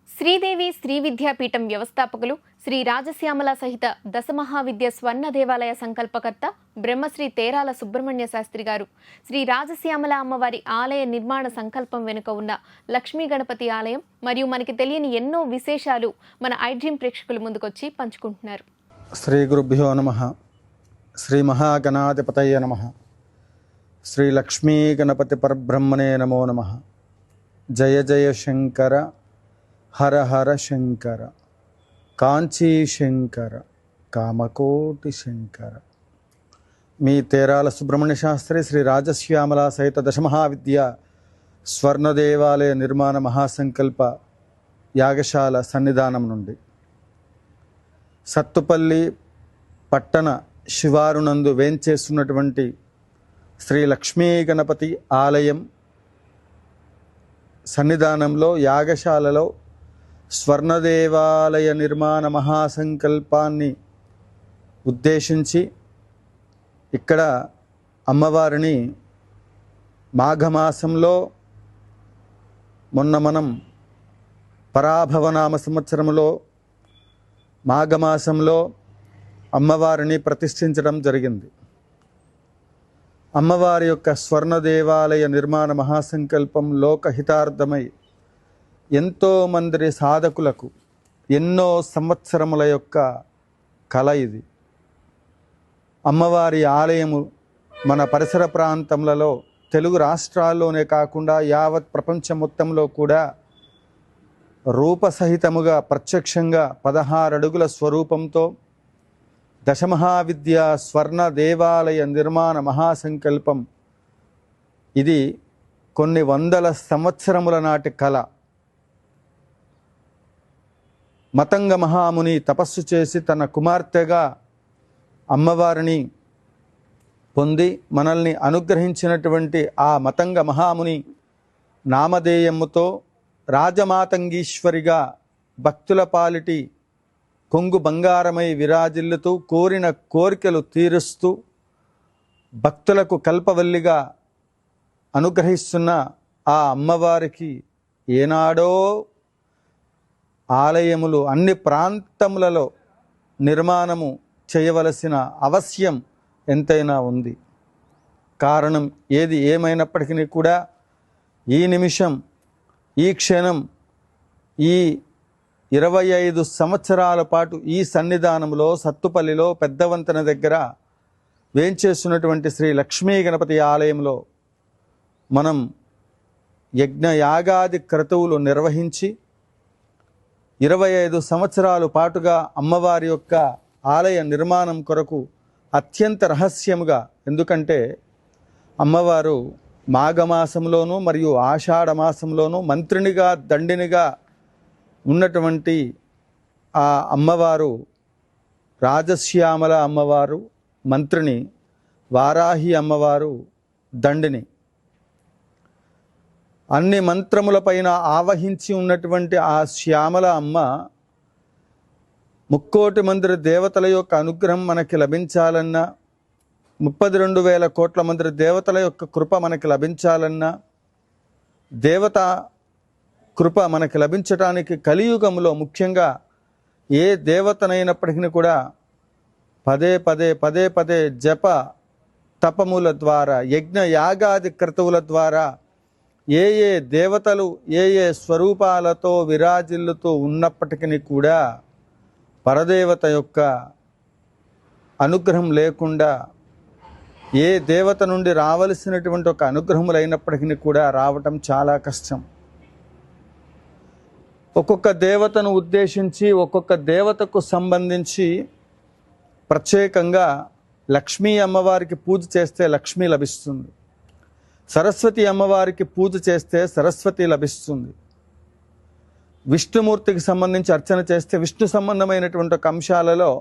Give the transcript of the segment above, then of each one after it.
శ్రీదేవి శ్రీ విద్యాపీఠం వ్యవస్థాపకులు శ్రీ రాజశ్యామల సహిత దశమహావిద్య స్వర్ణ దేవాలయ సంకల్పకర్త బ్రహ్మశ్రీ తేరాల సుబ్రహ్మణ్య శాస్త్రి గారు శ్రీ రాజశ్యామల అమ్మవారి ఆలయ నిర్మాణ సంకల్పం వెనుక ఉన్న లక్ష్మీ గణపతి ఆలయం మరియు మనకి తెలియని ఎన్నో విశేషాలు మన ఐడ్రీమ్ ప్రేక్షకుల ముందుకొచ్చి పంచుకుంటున్నారు. శ్రీ గురుభ్యో నమః. శ్రీ మహాగణాధిపతయే నమః. శ్రీ లక్ష్మీ గణపతి పరబ్రహ్మణే నమో నమః. జయ జయ శంకర, హర హర శంకర, కాంచీ శంకర, కామకోటి శంకర. మీ తేరాల సుబ్రహ్మణ్య శాస్త్రి శ్రీ రాజశ్యామల సహిత దశమహావిద్య స్వర్ణ దేవాలయ నిర్మాణ మహాసంకల్ప యాగశాల సన్నిధానం నుండి సత్తుపల్లి పట్టణ శివారునందు వేంచేస్తున్నటువంటి శ్రీ లక్ష్మీ గణపతి ఆలయం సన్నిధానంలో యాగశాలలో స్వర్ణదేవాలయ నిర్మాణ మహాసంకల్పాన్ని ఉద్దేశించి ఇక్కడ అమ్మవారిని మాఘమాసంలో మొన్న మనం పరాభవనామ సంవత్సరంలో మాఘమాసంలో అమ్మవారిని ప్రతిష్ఠించడం జరిగింది. అమ్మవారి యొక్క స్వర్ణ దేవాలయ నిర్మాణ మహాసంకల్పం లోకహితార్థమై ఎంతోమంది సాధకులకు ఎన్నో సంవత్సరముల యొక్క కళ ఇది. అమ్మవారి ఆలయము మన పరిసర ప్రాంతములలో తెలుగు రాష్ట్రాల్లోనే కాకుండా యావత్ ప్రపంచం మొత్తంలో కూడా రూపసహితముగా ప్రత్యక్షంగా 16 అడుగుల స్వరూపంతో దశమహావిద్య స్వర్ణ దేవాలయ నిర్మాణ మహాసంకల్పం ఇది కొన్ని వందల సంవత్సరముల నాటి కళ. మతంగ మహాముని తపస్సు చేసి తన కుమార్తెగా అమ్మవారిని పొంది మనల్ని అనుగ్రహించినటువంటి ఆ మతంగ మహాముని నామధేయముతో రాజమాతంగీశ్వరిగా భక్తుల పాలిటి కొంగు బంగారమై విరాజిల్లుతూ కోరిన కోరికలు తీరుస్తూ భక్తులకు కల్పవల్లిగా అనుగ్రహిస్తున్న ఆ అమ్మవారికి ఏనాడో ఆలయములు అన్ని ప్రాంతములలో నిర్మాణము చేయవలసిన అవశ్యం ఎంతైనా ఉంది. కారణం ఏది ఏమైనప్పటికీ కూడా ఈ నిమిషం, ఈ క్షణం, ఈ 25 సంవత్సరాల పాటు ఈ సన్నిధానంలో సత్తుపల్లిలో పెద్దవంతెన దగ్గర వేంచేస్తున్నటువంటి శ్రీ లక్ష్మీ గణపతి ఆలయంలో మనం యజ్ఞయాగాది క్రతువులు నిర్వహించి 25 సంవత్సరాల పాటుగా అమ్మవారి యొక్క ఆలయ నిర్మాణం కొరకు అత్యంత రహస్యముగా, ఎందుకంటే అమ్మవారు మాఘమాసంలోనూ మరియు ఆషాఢ మాసంలోనూ మంత్రినిగా దండినిగా ఉన్నటువంటి ఆ అమ్మవారు రాజశ్యామల అమ్మవారు మంత్రిని, వారాహి అమ్మవారు దండిని. అన్ని మంత్రములపైన ఆవహించి ఉన్నటువంటి ఆ శ్యామల అమ్మ 3,00,00,000 మంది దేవతల యొక్క అనుగ్రహం మనకి లభించాలన్నా, 32,000 కోట్ల మంది దేవతల యొక్క కృప మనకి లభించాలన్నా, దేవత కృప మనకి లభించటానికి కలియుగంలో ముఖ్యంగా ఏ దేవతనైనప్పటికీ కూడా పదే పదే జప తపముల ద్వారా, యజ్ఞ యాగాది క్రతువుల ద్వారా ఏ ఏ దేవతలు ఏ ఏ స్వరూపాలతో విరాజిల్లుతూ ఉన్నప్పటికీ కూడా పరదేవత యొక్క అనుగ్రహం లేకుండా, ఏ దేవత నుండి రావలసినటువంటి ఒక అనుగ్రహములైనప్పటికీ కూడా రావటం చాలా కష్టం. ఒక్కొక్క దేవతను ఉద్దేశించి ఒక్కొక్క దేవతకు సంబంధించి ప్రత్యేకంగా లక్ష్మీ అమ్మవారికి పూజ చేస్తే లక్ష్మి లభిస్తుంది, సరస్వతి అమ్మవారికి పూజ చేస్తే సరస్వతి లభిస్తుంది, విష్ణుమూర్తికి సంబంధించి అర్చన చేస్తే విష్ణు సంబంధమైనటువంటి ఒక అంశాలలో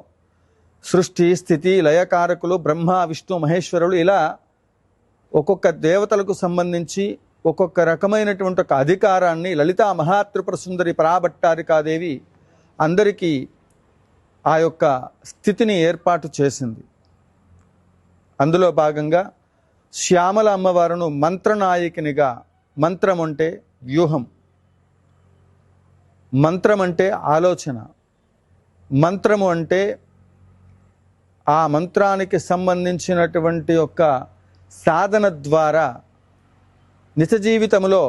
సృష్టి స్థితి లయకారకులు బ్రహ్మ విష్ణు మహేశ్వరులు ఇలా ఒక్కొక్క దేవతలకు సంబంధించి ఒక్కొక్క రకమైనటువంటి ఒక అధికారాన్ని లలితా మహాత్రిపుర సుందరి పరాభట్టారికాదేవి అందరికీ ఆ యొక్క స్థితిని ఏర్పాటు చేసింది. అందులో భాగంగా శ్యామల అమ్మవారును మంత్రనాయకినిగా, మంత్రం అంటే వ్యూహం, మంత్రం అంటే ఆలోచన, మంత్రము అంటే ఆ మంత్రానికి సంబంధించినటువంటి యొక్క సాధన ద్వారా నిజ జీవితంలో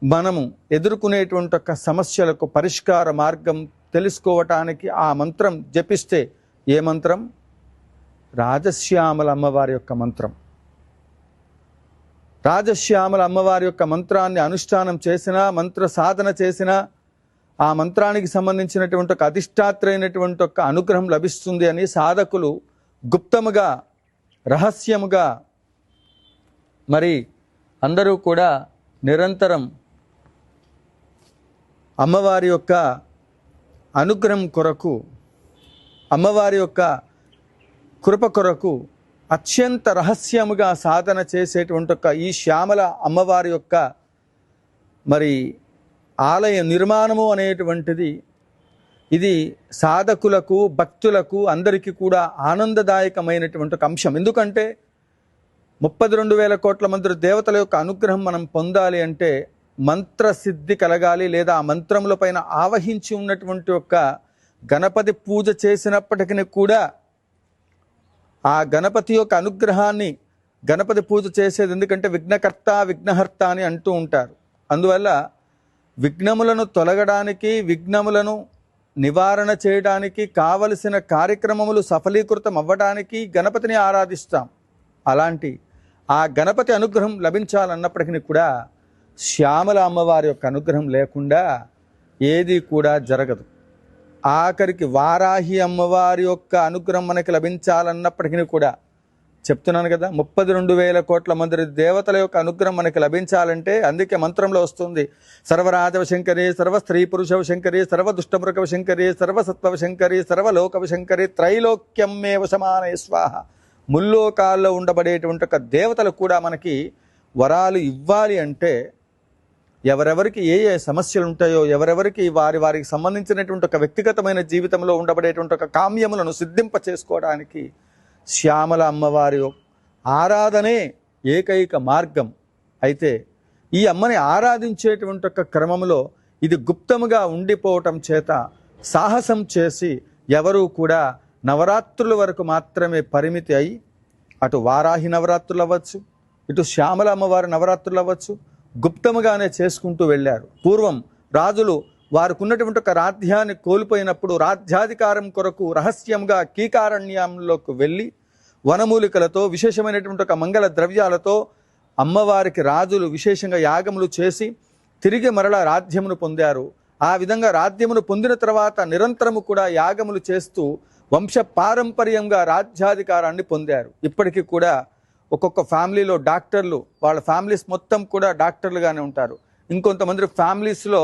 మనము ఎదుర్కొనేటువంటి ఒక సమస్యలకు పరిష్కార మార్గం తెలుసుకోవటానికి ఆ మంత్రం జపిస్తే, ఏ మంత్రం? రాజశ్యామల అమ్మవారి యొక్క మంత్రం. రాజశ్యామల అమ్మవారి యొక్క మంత్రాన్ని అనుష్ఠానం చేసినా, మంత్ర సాధన చేసినా ఆ మంత్రానికి సంబంధించినటువంటి ఒక అధిష్టాత్ర అయినటువంటి ఒక అనుగ్రహం లభిస్తుంది అని సాధకులు గుప్తముగా, రహస్యముగా మరి అందరూ కూడా నిరంతరం అమ్మవారి యొక్క అనుగ్రహం కొరకు, అమ్మవారి యొక్క కృప కొరకు అత్యంత రహస్యముగా సాధన చేసేటువంటి ఒక ఈ శ్యామల అమ్మవారి యొక్క మరి ఆలయ నిర్మాణము అనేటువంటిది ఇది సాధకులకు, భక్తులకు అందరికీ కూడా ఆనందదాయకమైనటువంటి ఒక అంశం. ఎందుకంటే 32,000 కోట్ల మంది దేవతల యొక్క అనుగ్రహం మనం పొందాలి అంటే మంత్రసిద్ధి కలగాలి, లేదా ఆ మంత్రముల పైన ఆవహించి ఉన్నటువంటి ఒక గణపతి పూజ చేసినప్పటికీ కూడా ఆ గణపతి యొక్క అనుగ్రహాన్ని, గణపతి పూజ చేసేది ఎందుకంటే విఘ్నకర్త విఘ్నహర్త అని అంటూ ఉంటారు. అందువల్ల విఘ్నములను తొలగడానికి, విఘ్నములను నివారణ చేయడానికి కావలసిన కార్యక్రమములు సఫలీకృతం అవ్వడానికి గణపతిని ఆరాధిస్తాం. అలాంటి ఆ గణపతి అనుగ్రహం లభించాలన్నప్పటికీ కూడా శ్యామల అమ్మవారి యొక్క అనుగ్రహం లేకుండా ఏది కూడా జరగదు. ఆఖరికి వారాహి అమ్మవారి యొక్క అనుగ్రహం మనకి లభించాలన్నప్పటికీ కూడా చెప్తున్నాను కదా, 32,000 కోట్ల మంది దేవతల యొక్క అనుగ్రహం మనకి లభించాలంటే అందుకే మంత్రంలో వస్తుంది, సర్వరాజవ శంకరి, సర్వ స్త్రీ పురుషవ శంకరి, సర్వ దుష్టమృగవ శంకరి, సర్వసత్వవ శంకరి, సర్వలోకవ శంకరి, త్రైలోక్యమేవ సమానే స్వాహ. ముల్లోకాల్లో ఉండబడేటువంటి ఒక దేవతలు కూడా మనకి వరాలు ఇవ్వాలి అంటే ఎవరెవరికి ఏ ఏ సమస్యలు ఉంటాయో, ఎవరెవరికి వారికి సంబంధించినటువంటి ఒక వ్యక్తిగతమైన జీవితంలో ఉండబడేటువంటి ఒక కామ్యములను సిద్ధింప చేసుకోవడానికి శ్యామల అమ్మవారి ఆరాధనే ఏకైక మార్గం. అయితే ఈ అమ్మని ఆరాధించేటువంటి ఒక క్రమంలో ఇది గుప్తముగా ఉండిపోవటం చేత సాహసం చేసి ఎవరూ కూడా నవరాత్రుల వరకు మాత్రమే పరిమితి అయి, అటు వారాహి నవరాత్రులు అవ్వచ్చు, ఇటు శ్యామల అమ్మవారి నవరాత్రులు అవ్వచ్చు, గుప్తముగానే చేసుకుంటూ వెళ్ళారు. పూర్వం రాజులు వారికి ఉన్నటువంటి ఒక రాజ్యాన్ని కోల్పోయినప్పుడు రాజ్యాధికారం కొరకు రహస్యంగా కీకారణ్యంలోకి వెళ్ళి వనమూలికలతో, విశేషమైనటువంటి ఒక మంగళ ద్రవ్యాలతో అమ్మవారికి రాజులు విశేషంగా యాగములు చేసి తిరిగి మరలా రాజ్యమును పొందారు. ఆ విధంగా రాజ్యమును పొందిన తర్వాత నిరంతరము కూడా యాగములు చేస్తూ వంశ పారంపర్యంగా రాజ్యాధికారాన్ని పొందారు. ఇప్పటికీ కూడా ఒక్కొక్క ఫ్యామిలీలో డాక్టర్లు, వాళ్ళ ఫ్యామిలీస్ మొత్తం కూడా డాక్టర్లుగానే ఉంటారు. ఇంకొంతమంది ఫ్యామిలీస్లో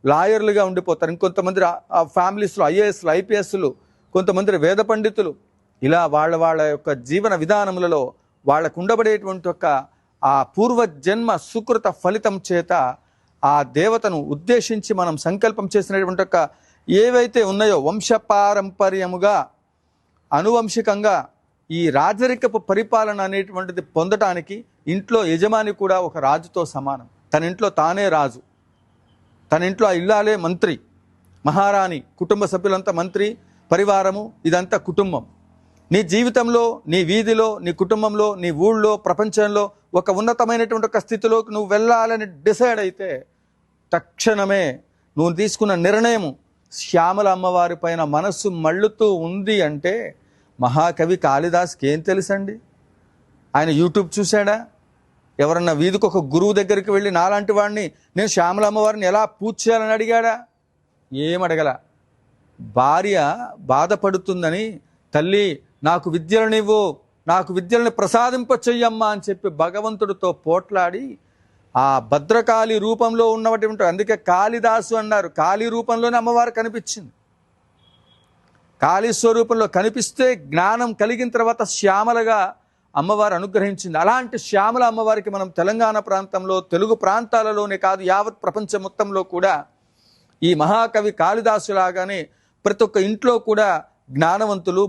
లాయర్లుగా ఉండిపోతారు. ఇంకొంతమంది ఆ ఫ్యామిలీస్లో ఐఏఎస్లు, ఐపీఎస్లు, కొంతమంది వేద పండితులు. ఇలా వాళ్ళ యొక్క జీవన విధానములలో వాళ్ళకు ఉండబడేటువంటి ఒక ఆ పూర్వజన్మ సుకృత ఫలితం చేత ఆ దేవతను ఉద్దేశించి మనం సంకల్పం చేసినటువంటి ఒక ఏవైతే ఉన్నాయో వంశపారంపర్యముగా అనువంశికంగా ఈ రాజరికపు పరిపాలన అనేటువంటిది పొందటానికి ఇంట్లో యజమాని కూడా ఒక రాజుతో సమానం. తన ఇంట్లో తానే రాజు, తన ఇంట్లో ఆ ఇల్లాలే మంత్రి, మహారాణి, కుటుంబ సభ్యులంతా మంత్రి, పరివారము ఇదంతా కుటుంబం. నీ జీవితంలో, నీ వీధిలో, నీ కుటుంబంలో, నీ ఊళ్ళో, ప్రపంచంలో ఒక ఉన్నతమైనటువంటి ఒక స్థితిలోకి నువ్వు వెళ్ళాలని డిసైడ్ అయితే తక్షణమే నువ్వు తీసుకున్న నిర్ణయం శ్యామల అమ్మవారి పైన మనస్సు మళ్ళుతూ ఉంది అంటే మహాకవి కాళిదాస్కి ఏం తెలుసండి? ఆయన యూట్యూబ్ చూశాడా? ఎవరన్నా వీధికి ఒక గురువు దగ్గరికి వెళ్ళి నాలాంటి వాడిని నేను శ్యామల అమ్మవారిని ఎలా పూజ చేయాలని అడిగాడా? ఏం అడగల. భార్య బాధపడుతుందని, తల్లి నాకు విద్యలనివ్వు, నాకు విద్యలని ప్రసాదింప చెయ్యమ్మా అని చెప్పి భగవంతుడితో పోట్లాడి ఆ భద్రకాళి రూపంలో ఉన్నటువంటి, అందుకే కాళిదాసు అన్నారు, కాళీ రూపంలోనే అమ్మవారు కనిపించింది. కాళీ స్వరూపంలో కనిపిస్తే జ్ఞానం కలిగిన తర్వాత శ్యామలగా అమ్మవారు అనుగ్రహించింది. అలాంటి శ్యామల అమ్మవారికి మనం తెలంగాణ ప్రాంతంలో, తెలుగు ప్రాంతాలలోనే కాదు యావత్ ప్రపంచం మొత్తంలో కూడా ఈ మహాకవి కాళిదాసులాగానే ప్రతి ఒక్క ఇంట్లో కూడా జ్ఞానవంతులు,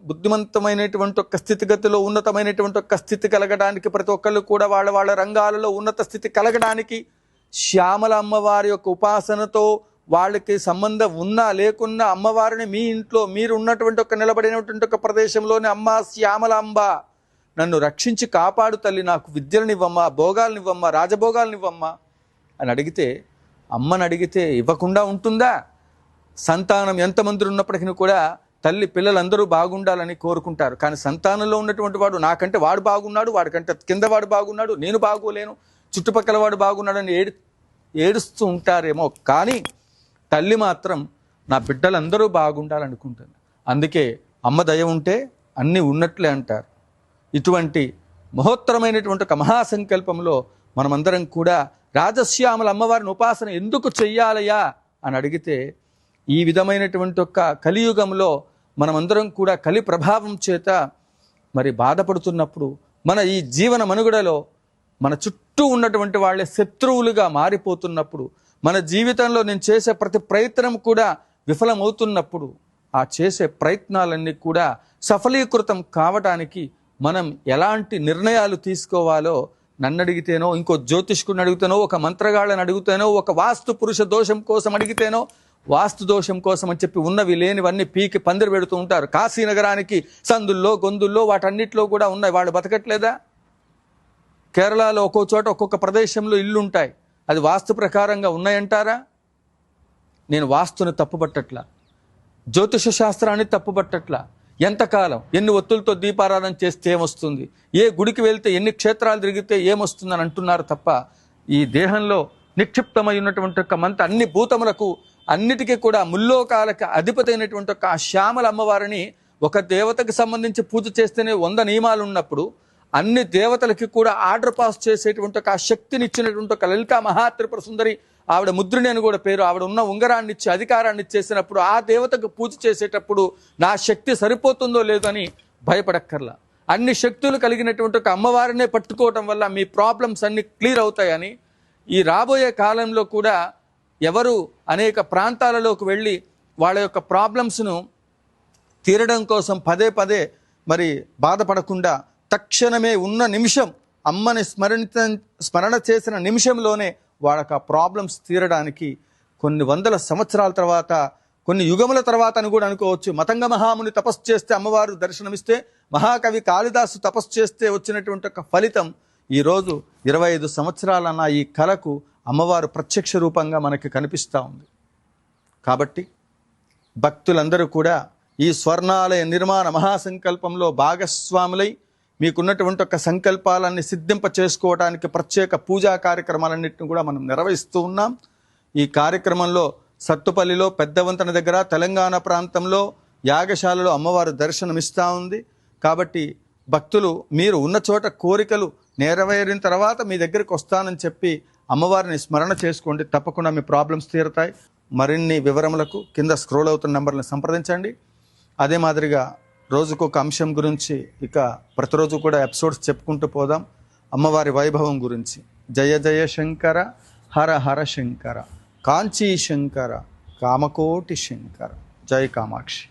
బుద్ధిమంతమైనటువంటి ఒక స్థితిగతిలో ఉన్నతమైనటువంటి ఒక స్థితి కలగడానికి, ప్రతి ఒక్కళ్ళు కూడా వాళ్ళ వాళ్ళ రంగాలలో ఉన్నత స్థితి కలగడానికి శ్యామల అమ్మవారి యొక్క ఉపాసనతో వాళ్ళకి సంబంధం ఉన్నా లేకున్నా అమ్మవారిని మీ ఇంట్లో మీరు ఉన్నటువంటి ఒక నిలబడినటువంటి ఒక ప్రదేశంలోనే అమ్మ శ్యామలాంబ నన్ను రక్షించి కాపాడు తల్లి, నాకు విద్యలనివ్వమ్మా, భోగాలనివ్వమ్మా, రాజభోగాలనివ్వమ్మా అని అడిగితే, అమ్మని అడిగితే ఇవ్వకుండా ఉంటుందా? సంతానం ఎంతమంది ఉన్నప్పటికీ కూడా తల్లి పిల్లలందరూ బాగుండాలని కోరుకుంటారు. కానీ సంతానంలో ఉన్నటువంటి వాడు నాకంటే వాడు బాగున్నాడు, వాడికంటే కింద వాడు బాగున్నాడు, నేను బాగోలేను, చుట్టుపక్కల వాడు బాగున్నాడని ఏడుస్తూ ఉంటారేమో. కానీ తల్లి మాత్రం నా బిడ్డలందరూ బాగుండాలనుకుంటుంది. అందుకే అమ్మ దయ ఉంటే అన్నీ ఉన్నట్లే అంటారు. ఇటువంటి మహోత్తరమైనటువంటి ఒక మహాసంకల్పంలో మనమందరం కూడా రాజశ్యామల అమ్మవారిని ఉపాసన ఎందుకు చెయ్యాలయా అని అడిగితే, ఈ విధమైనటువంటి ఒక కలియుగంలో మనమందరం కూడా కలి ప్రభావం చేత మరి బాధపడుతున్నప్పుడు, మన ఈ జీవన మనుగడలో మన చుట్టూ ఉన్నటువంటి వాళ్ళే శత్రువులుగా మారిపోతున్నప్పుడు, మన జీవితంలో నేను చేసే ప్రతి ప్రయత్నం కూడా విఫలమవుతున్నప్పుడు, ఆ చేసే ప్రయత్నాలన్నీ కూడా సఫలీకృతం కావడానికి మనం ఎలాంటి నిర్ణయాలు తీసుకోవాలో నన్ను అడిగితేనో, ఇంకో జ్యోతిష్కుని అడిగితేనో, ఒక మంత్రగాళ్ళని అడిగితేనో, ఒక వాస్తు పురుష దోషం కోసం అడిగితేనో, వాస్తు దోషం కోసం అని చెప్పి ఉన్నవి లేనివన్నీ పీకి పందిరి పెడుతూ ఉంటారు. కాశీనగరానికి సందుల్లో గొందుల్లో వాటన్నిటిలో కూడా ఉన్నాయి. వాళ్ళు బతకట్లేదా? కేరళలో ఒక్కో చోట ఒక్కొక్క ప్రదేశంలో ఇల్లు ఉంటాయి, అది వాస్తు ప్రకారంగా ఉన్నాయంటారా? నేను వాస్తుని తప్పుపట్టట్లా, జ్యోతిష శాస్త్రాన్ని తప్పుపట్టట్లా. ఎంతకాలం ఎన్ని ఒత్తులతో దీపారాధన చేస్తే ఏమొస్తుంది, ఏ గుడికి వెళ్తే ఎన్ని క్షేత్రాలు తిరిగితే ఏమొస్తుందని అంటున్నారు తప్ప, ఈ దేహంలో నిక్షిప్తమై ఉన్నటువంటి ఒక మంత అన్ని భూతములకు అన్నిటికీ కూడా ముల్లోకాలకు అధిపతి అయినటువంటి ఒక ఆ శ్యామల అమ్మవారిని ఒక దేవతకు సంబంధించి పూజ చేస్తేనే 100 నియమాలు ఉన్నప్పుడు, అన్ని దేవతలకి కూడా ఆర్డర్ పాస్ చేసేటువంటి ఒక శక్తిని ఇచ్చినటువంటి ఒక లలితా మహాత్రిపుర సుందరి, ఆవిడ ముద్రిని అని కూడా పేరు, ఆవిడ ఉన్న ఉంగరాన్ని ఇచ్చి అధికారాన్ని ఇచ్చేసినప్పుడు ఆ దేవతకు పూజ చేసేటప్పుడు నా శక్తి సరిపోతుందో లేదో అని భయపడక్కర్లా. అన్ని శక్తులు కలిగినటువంటి ఒక అమ్మవారినే పట్టుకోవటం వల్ల మీ ప్రాబ్లమ్స్ అన్ని క్లియర్ అవుతాయని, ఈ రాబోయే కాలంలో కూడా ఎవరు అనేక ప్రాంతాలలోకి వెళ్ళి వాళ్ళ యొక్క ప్రాబ్లమ్స్ను తీరడం కోసం పదే పదే మరి బాధపడకుండా తక్షణమే ఉన్న నిమిషం అమ్మని స్మరణ చేసిన నిమిషంలోనే వాళ్ళకి ఆ ప్రాబ్లమ్స్ తీరడానికి కొన్ని వందల సంవత్సరాల తర్వాత, కొన్ని యుగముల తర్వాత అని కూడా అనుకోవచ్చు. మతంగ మహాముని తపస్సు చేస్తే అమ్మవారు దర్శనమిస్తే, మహాకవి కాళిదాసు తపస్సు చేస్తే వచ్చినటువంటి ఒక ఫలితం ఈరోజు 25 సంవత్సరాలన్న ఈ కళకు అమ్మవారు ప్రత్యక్ష రూపంగా మనకి కనిపిస్తూ ఉంది. కాబట్టి భక్తులందరూ కూడా ఈ స్వర్ణాలయ నిర్మాణ మహాసంకల్పంలో భాగస్వాములై మీకున్నటువంటి ఒక సంకల్పాలన్నీ సిద్ధింప చేసుకోవడానికి ప్రత్యేక పూజా కార్యక్రమాలన్నింటినీ కూడా మనం నిర్వహిస్తూ ఉన్నాం. ఈ కార్యక్రమంలో సత్తుపల్లిలో పెద్దవంతన దగ్గర తెలంగాణ ప్రాంతంలో యాగశాలలో అమ్మవారు దర్శనమిస్తూ ఉంది. కాబట్టి భక్తులు మీరు ఉన్న చోట కోరికలు నెరవేరిన తర్వాత మీ దగ్గరికి వస్తానని చెప్పి అమ్మవారిని స్మరణ చేసుకోండి, తప్పకుండా మీ ప్రాబ్లమ్స్ తీరుతాయి. మరిన్ని వివరములకు కింద స్క్రోల్ అవుతున్న నెంబర్లను సంప్రదించండి. అదే మాదిరిగా రోజుకొక అంశం గురించి ఇక ప్రతిరోజు కూడా ఎపిసోడ్స్ చెప్పుకుంటూ పోదాం. అమ్మవారి వైభవం గురించి. జయ జయ శంకర, హర హర శంకర, కాంచీ శంకర, కామకోటి శంకర, జయ కామాక్షి.